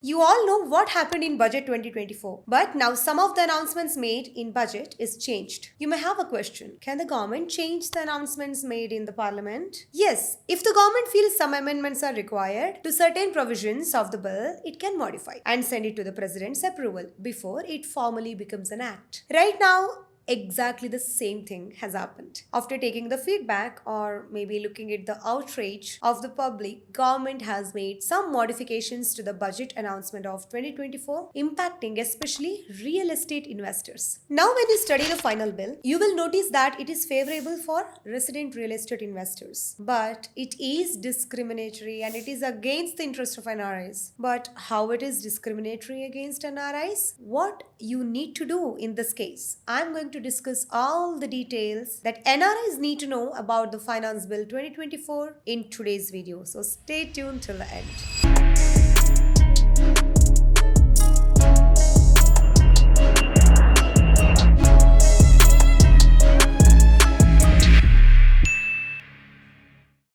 You all know what happened in Budget 2024, but now some of the announcements made in Budget is changed. You may have a question. Can the government change the announcements made in the Parliament? Yes, if the government feels some amendments are required to certain provisions of the bill, it can modify and send it to the President's approval before it formally becomes an act. Right now, exactly the same thing has happened. After taking the feedback or maybe looking at the outrage of the public, government has made some modifications to the budget announcement of 2024, impacting especially real estate investors. Now when you study the final bill, you will notice that it is favorable for resident real estate investors, but it is discriminatory and it is against the interest of NRIs. But how it is discriminatory against NRIs? What you need to do in this case? I'm going to discuss all the details that NRIs need to know about the Finance Bill 2024 in today's video. So stay tuned till the end.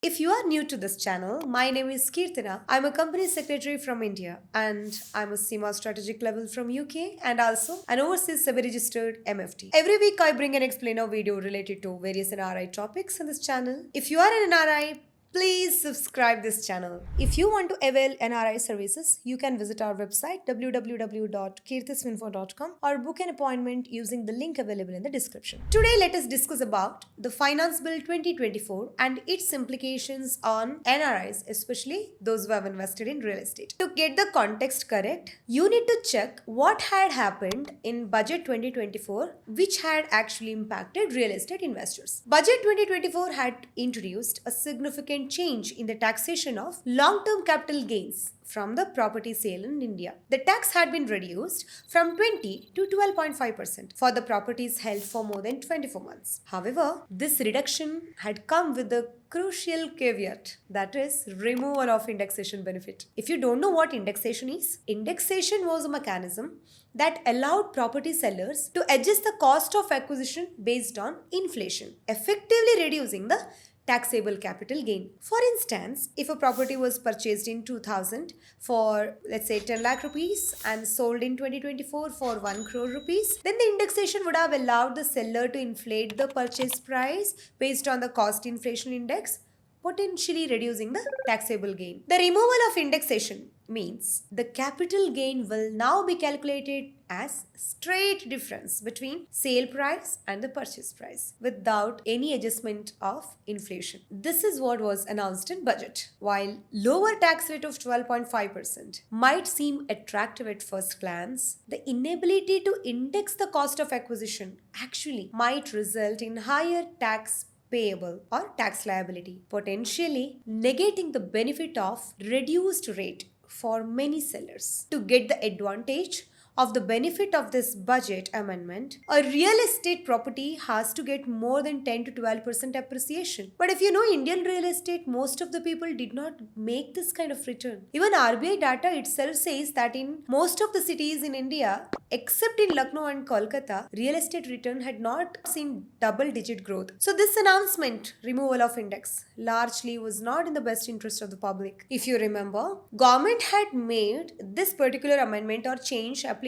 If you are new to this channel, my name is Keerthi. I'm a company secretary from India and I'm a CIMA strategic level from UK and also an overseas semi-registered MFT. Every week I bring an explainer video related to various NRI topics in this channel. If you are an NRI, please subscribe this channel. If you want to avail NRI services, you can visit our website www.keerthisfinfo.com or book an appointment using the link available in the description. Today, let us discuss about the Finance Bill 2024 and its implications on NRIs, especially those who have invested in real estate. To get the context correct, you need to check what had happened in Budget 2024, which had actually impacted real estate investors. Budget 2024 had introduced a significant change in the taxation of long-term capital gains from the property sale in India. The tax had been reduced from 20 to 12.5% for the properties held for more than 24 months. However, this reduction had come with the crucial caveat, that is removal of indexation benefit. If you don't know what indexation is, indexation was a mechanism that allowed property sellers to adjust the cost of acquisition based on inflation, effectively reducing the taxable capital gain. For instance, if a property was purchased in 2000 for let's say 10 lakh rupees and sold in 2024 for 1 crore rupees, then the indexation would have allowed the seller to inflate the purchase price based on the cost inflation index, potentially reducing the taxable gain. The removal of indexation means the capital gain will now be calculated as straight difference between sale price and the purchase price without any adjustment of inflation. This is what was announced in budget. While lower tax rate of 12.5% might seem attractive at first glance, the inability to index the cost of acquisition actually might result in higher tax payable or tax liability, potentially negating the benefit of reduced rate for many sellers. To get the advantage of the benefit of this budget amendment, a real estate property has to get more than 10 to 12% appreciation. But if you know Indian real estate, most of the people did not make this kind of return. Even RBI data itself says that in most of the cities in India, except in Lucknow and Kolkata, real estate return had not seen double-digit growth. So this announcement, removal of index, largely was not in the best interest of the public. If you remember, government had made this particular amendment or change applicable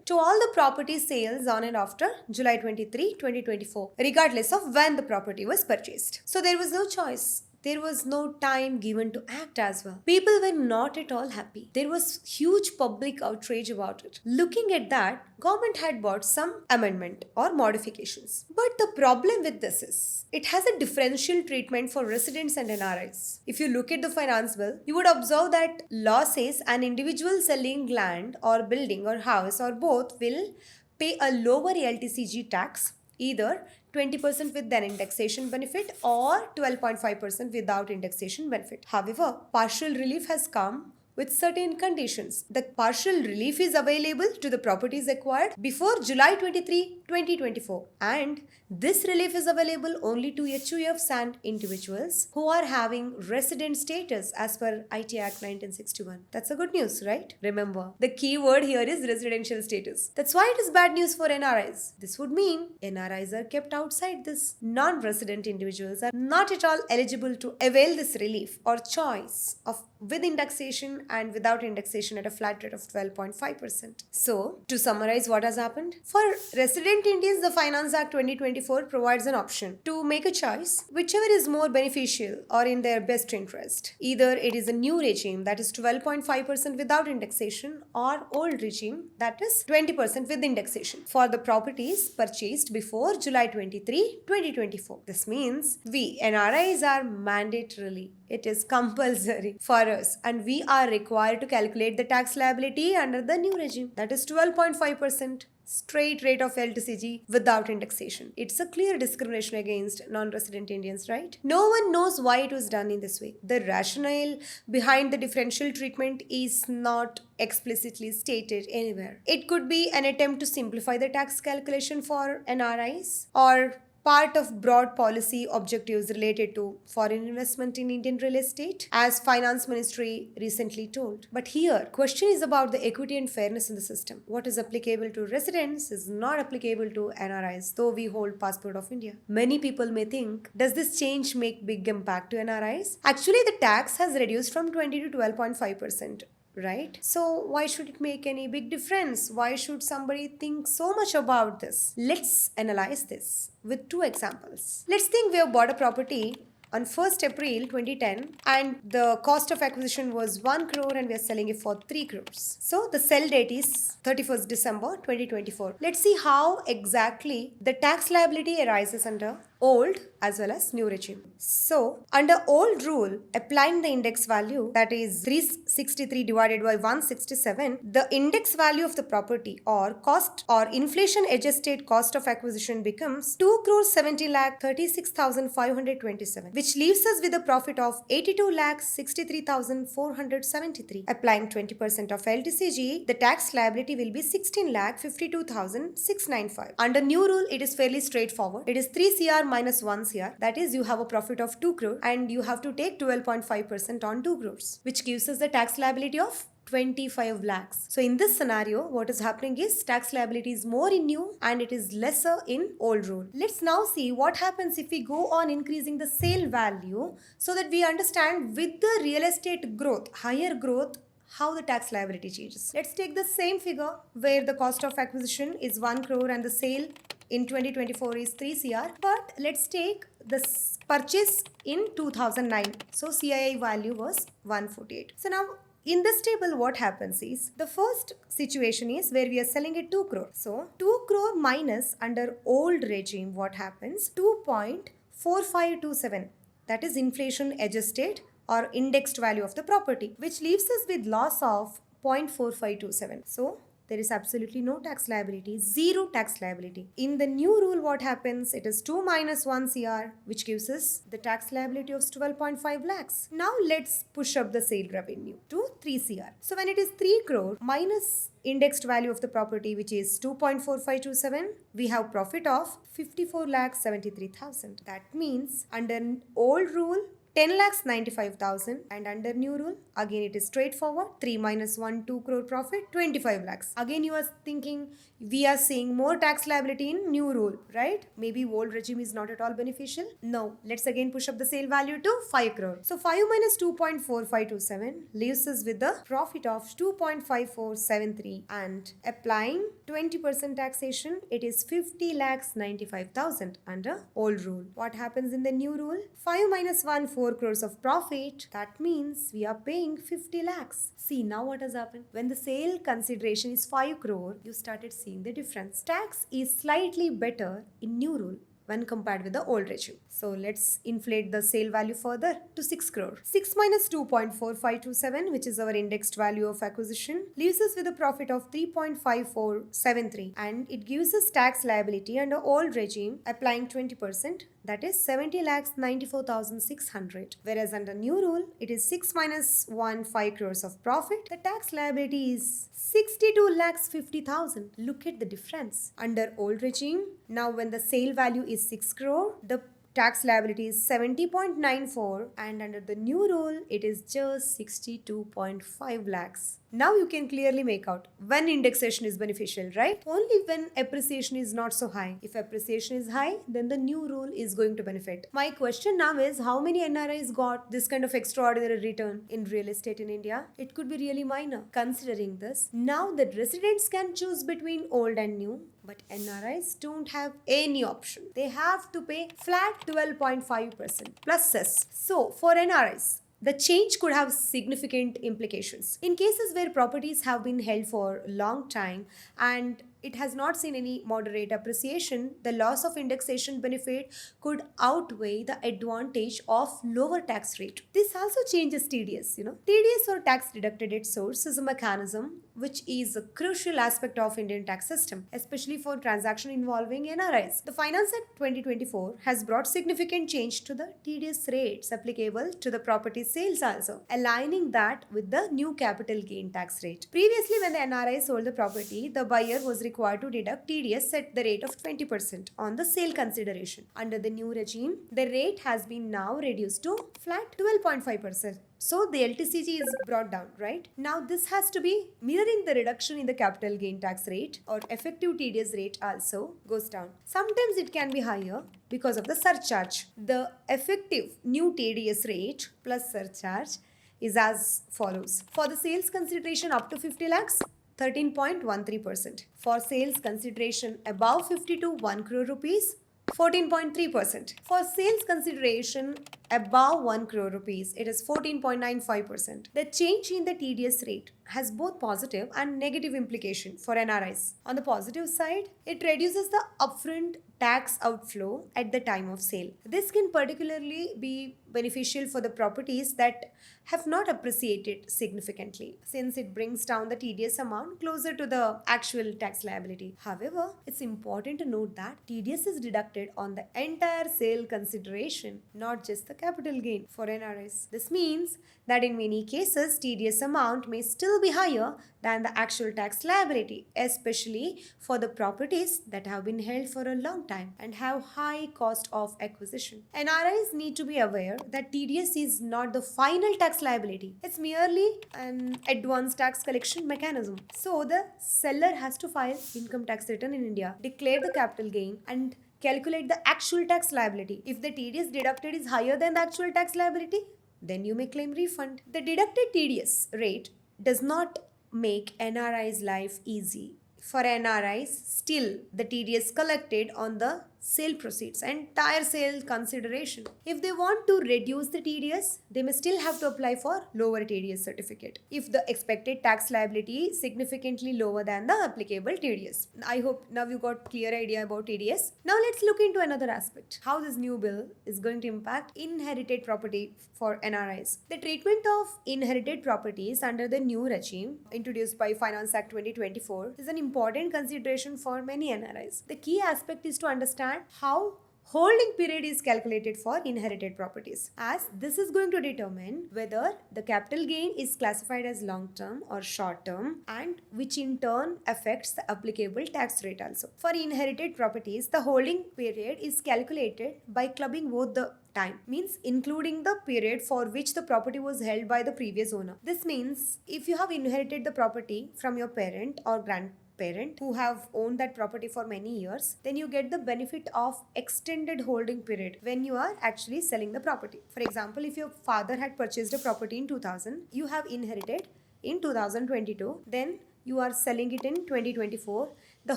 to all the property sales on and after July 23, 2024, regardless of when the property was purchased. So there was no choice. There was no time given to act as well. People were not at all happy. There was huge public outrage about it. Looking at that, government had brought some amendment or modifications. But the problem with this is, it has a differential treatment for residents and NRIs. If you look at the finance bill, you would observe that law says an individual selling land or building or house or both will pay a lower LTCG tax, either 20% with an indexation benefit or 12.5% without indexation benefit. However, partial relief has come with certain conditions. The partial relief is available to the properties acquired before July 23, 2024. And this relief is available only to HUFs and individuals who are having resident status as per IT Act 1961. That's a good news, right? Remember, the key word here is residential status. That's why it is bad news for NRIs. This would mean NRIs are kept outside this. Non-resident individuals are not at all eligible to avail this relief or choice of with indexation and without indexation at a flat rate of 12.5%. So, to summarize what has happened, for resident Indians, the Finance Act 2024 provides an option to make a choice whichever is more beneficial or in their best interest. Either it is a new regime that is 12.5% without indexation or old regime that is 20% with indexation for the properties purchased before July 23, 2024. This means we NRIs are mandatorily, it is compulsory for us, and we are required to calculate the tax liability under the new regime that is 12.5% straight rate of LTCG without indexation. It's a clear discrimination against non-resident Indians, right? No one knows why it was done in this way. The rationale behind the differential treatment is not explicitly stated anywhere. It could be an attempt to simplify the tax calculation for NRIs or part of broad policy objectives related to foreign investment in Indian real estate, as Finance Ministry recently told. But here, question is about the equity and fairness in the system. What is applicable to residents is not applicable to NRIs, though we hold passport of India. Many people may think, does this change make big impact to NRIs? Actually, the tax has reduced from 20 to 12.5%. Right? So why should it make any big difference? Why should somebody think so much about this? Let's analyze this with two examples. Let's think we have bought a property on 1st April 2010 and the cost of acquisition was 1 crore and we are selling it for 3 crores. So the sell date is 31st December 2024. Let's see how exactly the tax liability arises under old as well as new regime. So under old rule, applying the index value, that is 363 divided by 167, the index value of the property or cost or inflation adjusted cost of acquisition becomes 2 crores 70 lakh 36,527, which leaves us with a profit of 82 lakh 63,473. Applying 20% of LTCG, the tax liability will be 16 lakh 52,695. Under new rule, it is fairly straightforward. It is 3 CR minus 1 CR. That is, you have a profit of 2 crore and you have to take 12.5% on 2 crores, which gives us the tax liability of 25 lakhs. So in this scenario, what is happening is tax liability is more in new and it is lesser in old rule. Let's now see what happens if we go on increasing the sale value so that we understand with the real estate growth, higher growth, how the tax liability changes. Let's take the same figure where the cost of acquisition is 1 crore and the sale in 2024 is 3 CR. But let's take the purchase in 2009. So CII value was 148. So now in this table, what happens is the first situation is where we are selling at 2 crore. So 2 crore minus under old regime, what happens? 2.4527. That is inflation adjusted or indexed value of the property, which leaves us with loss of 0.4527. So there is absolutely no tax liability, zero tax liability. In the new rule, what happens? It is 2 minus 1 CR, which gives us the tax liability of 12.5 lakhs. Now let's push up the sale revenue to 3 CR. So when it is 3 crore minus indexed value of the property, which is 2.4527, we have profit of 54 lakhs 73,000. That means under old rule, 10 lakhs 95,000, and under new rule, again it is straightforward, 3 minus 1, 2 crore profit, 25 lakhs. Again you are thinking we are seeing more tax liability in new rule, right? Maybe old regime is not at all beneficial. No, let's again push up the sale value to 5 crore. So 5 minus 2.4527 leaves us with the profit of 2.5473, and applying 20% taxation, it is 50 lakhs 95,000 under old rule. What happens in the new rule? 5 minus 1, 4 crores of profit. That means we are paying 50 lakhs. See now what has happened. When the sale consideration is 5 crore, you started seeing the difference. Tax is slightly better in new rule when compared with the old regime. So let's inflate the sale value further to 6 crore. 6 minus 2.4527, which is our indexed value of acquisition, leaves us with a profit of 3.5473, and it gives us tax liability under old regime applying 20%, that is 70 lakhs 94,600. Whereas under new rule, it is 6 minus 1, 5 crores of profit. The tax liability is 62 lakhs 50,000. Look at the difference. Under old regime, now when the sale value is 6 crore, the tax liability is 70.94 and under the new rule it is just 62.5 lakhs. Now you can clearly make out when indexation is beneficial, right? Only when appreciation is not so high. If appreciation is high, then the new rule is going to benefit. My question now is, how many NRIs got this kind of extraordinary return in real estate in India? It could be really minor. Considering this, now the residents can choose between old and new, but NRIs don't have any option. They have to pay flat 12.5% plus cess. So for NRIs, the change could have significant implications. In cases where properties have been held for a long time and it has not seen any moderate appreciation, the loss of indexation benefit could outweigh the advantage of lower tax rate. This also changes TDS. TDS or tax deducted at source is a mechanism which is a crucial aspect of Indian tax system, especially for transactions involving NRIs. The Finance Act 2024 has brought significant change to the TDS rates applicable to the property sales also, aligning that with the new capital gain tax rate. Previously, when the NRI sold the property, the buyer was required to deduct TDS at the rate of 20% on the sale consideration. Under the new regime, the rate has been now reduced to flat 12.5%. So the LTCG is brought down, right? Now this has to be mirroring the reduction in the capital gain tax rate, or effective TDS rate also goes down. Sometimes it can be higher because of the surcharge. The effective new TDS rate plus surcharge is as follows. For the sales consideration up to 50 lakhs, 13.13%. For sales consideration above 50 to 1 crore rupees, 14.3%. For sales consideration above 1 crore rupees, it is 14.95%. The change in the TDS rate has both positive and negative implication for NRIs. On the positive side, it reduces the upfront tax outflow at the time of sale. This can particularly be beneficial for the properties that have not appreciated significantly, since it brings down the TDS amount closer to the actual tax liability. However, it's important to note that TDS is deducted on the entire sale consideration, not just the capital gain for NRIs. This means that in many cases, TDS amount may still be higher than the actual tax liability, especially for the properties that have been held for a long time and have high cost of acquisition. NRIs need to be aware that TDS is not the final tax liability. It's merely an advanced tax collection mechanism. So the seller has to file income tax return in India, declare the capital gain, and calculate the actual tax liability. If the TDS deducted is higher than the actual tax liability, then you may claim refund. The deducted TDS rate does not make NRI's life easy. For NRIs, still the TDS collected on the sale proceeds, entire sale consideration. If they want to reduce the TDS, they may still have to apply for lower TDS certificate if the expected tax liability is significantly lower than the applicable TDS. I hope now you got clear idea about TDS. Now let's look into another aspect, how this new bill is going to impact inherited property for NRIs. The treatment of inherited properties under the new regime introduced by Finance Act 2024 is an important consideration for many NRIs. The key aspect is to understand how holding period is calculated for inherited properties, as this is going to determine whether the capital gain is classified as long term or short term, and which in turn affects the applicable tax rate also. For inherited properties, the holding period is calculated by clubbing both the time, means including the period for which the property was held by the previous owner. This means if you have inherited the property from your parent or grandparent who have owned that property for many years, then you get the benefit of extended holding period when you are actually selling the property. For example, if your father had purchased a property in 2000, you have inherited in 2022, then you are selling it in 2024, the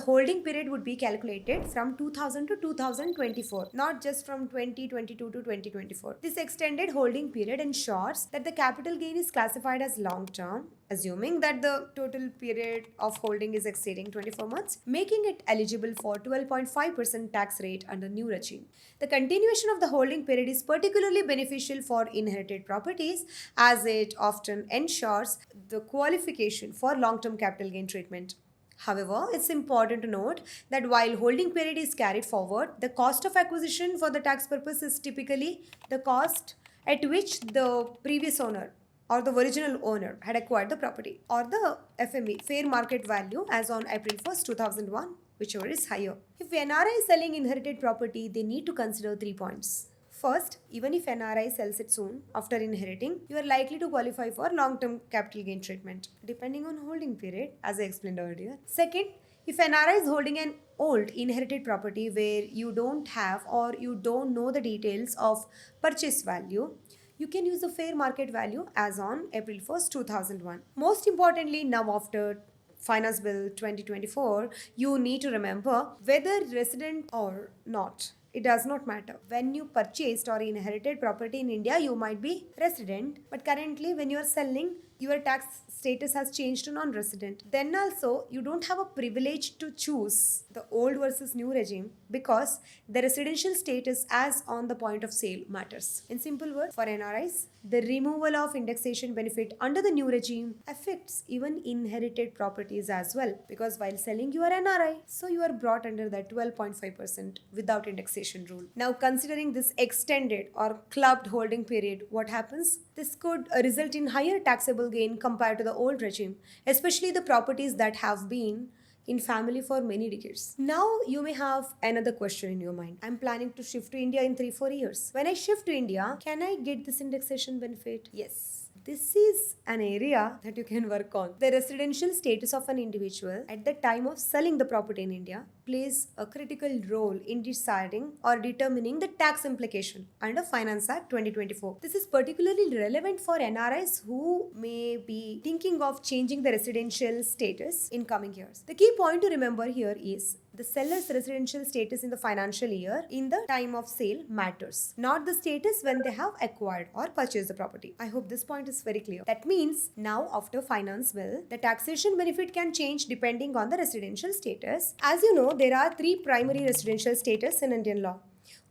holding period would be calculated from 2000 to 2024, not just from 2022 to 2024. This extended holding period ensures that the capital gain is classified as long term, assuming that the total period of holding is exceeding 24 months, making it eligible for 12.5% tax rate under new regime. The continuation of the holding period is particularly beneficial for inherited properties, as it often ensures the qualification for long-term capital gain treatment. However, it's important to note that while holding period is carried forward, the cost of acquisition for the tax purpose is typically the cost at which the previous owner or the original owner had acquired the property, or the FMV, fair market value, as on April 1st, 2001. whichever is higher. If NRI is selling inherited property, they need to consider 3 points. First, even if NRI sells it soon after inheriting, you are likely to qualify for long-term capital gain treatment, depending on holding period, as I explained earlier. Second, if NRI is holding an old inherited property where you don't have or you don't know the details of purchase value, you can use the fair market value as on April 1st, 2001. Most importantly, now after Finance Bill 2024, you need to remember whether resident or not. It does not matter. When you purchased or inherited property in India, you might be resident, but currently when you are selling, your tax status has changed to non-resident. Then also, you don't have a privilege to choose the old versus new regime because the residential status as on the point of sale matters. In simple words, for NRIs, the removal of indexation benefit under the new regime affects even inherited properties as well, because while selling you are NRI, so you are brought under that 12.5% without indexation rule. Now, considering this extended or clubbed holding period, what happens? This could result in higher taxable gain compared to the old regime, especially the properties that have been in family for many decades. Now you may have another question in your mind. I'm planning to shift to India in 3-4 years. When I shift to India, can I get this indexation benefit? Yes. This is an area that you can work on. The residential status of an individual at the time of selling the property in India plays a critical role in deciding or determining the tax implication under Finance Act 2024. This is particularly relevant for NRIs who may be thinking of changing the residential status in coming years. The key point to remember here is the seller's residential status in the financial year in the time of sale matters, not the status when they have acquired or purchased the property. I hope this point is very clear. That means now after Finance Bill, the taxation benefit can change depending on the residential status. As you know, there are 3 primary residential status in Indian law.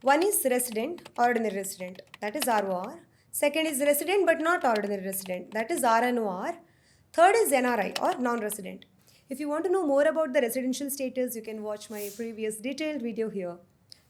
One is resident, ordinary resident, that is ROR. Second is resident but not ordinary resident, that is RNOR. Third is NRI or non-resident. If you want to know more about the residential status, you can watch my previous detailed video here.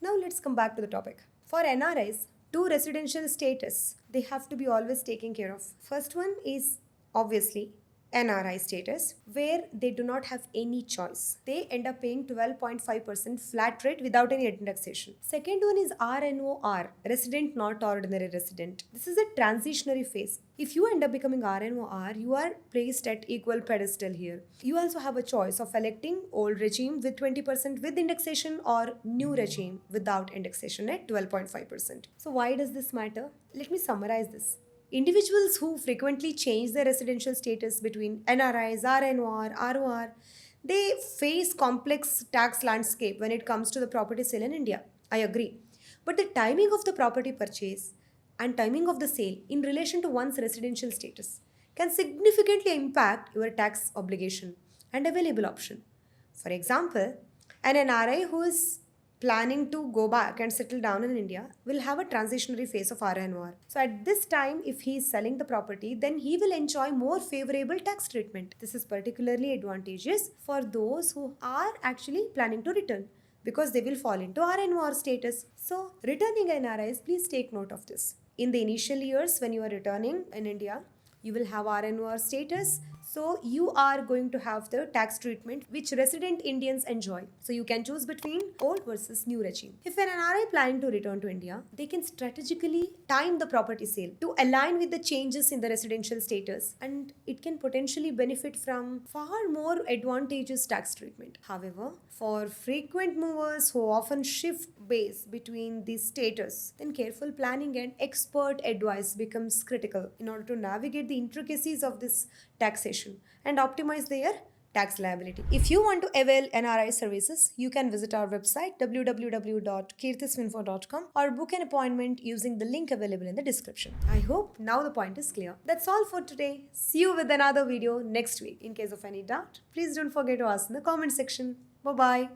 Now let's come back to the topic. For NRIs, 2 residential status, they have to be always taken care of. First one is obviously NRI status, where they do not have any choice. They end up paying 12.5% flat rate without any indexation. Second one is RNOR, resident not ordinary resident. This is a transitionary phase. If you end up becoming RNOR, you are placed at equal pedestal here. You also have a choice of electing old regime with 20% with indexation or new regime without indexation at 12.5%. So why does this matter? Let me summarize this. Individuals who frequently change their residential status between NRIs, RNOR, ROR, they face complex tax landscape when it comes to the property sale in India. I agree. But the timing of the property purchase and timing of the sale in relation to one's residential status can significantly impact your tax obligation and available option. For example, an NRI who is planning to go back and settle down in India will have a transitionary phase of RNOR. So at this time, if he is selling the property, then he will enjoy more favorable tax treatment. This is particularly advantageous for those who are actually planning to return, because they will fall into RNOR status. So returning NRIs, please take note of this. In the initial years when you are returning in India, you will have RNOR status. So you are going to have the tax treatment which resident Indians enjoy. So you can choose between old versus new regime. If an NRI planning to return to India, they can strategically time the property sale to align with the changes in the residential status, and it can potentially benefit from far more advantageous tax treatment. However, for frequent movers who often shift base between these status, then careful planning and expert advice becomes critical in order to navigate the intricacies of this taxation and optimize their tax liability. If you want to avail NRI services, you can visit our website www.keerthisfinfo.com or book an appointment using the link available in the description. I hope now the point is clear. That's all for today. See you with another video next week. In case of any doubt, please don't forget to ask in the comment section. Bye-bye.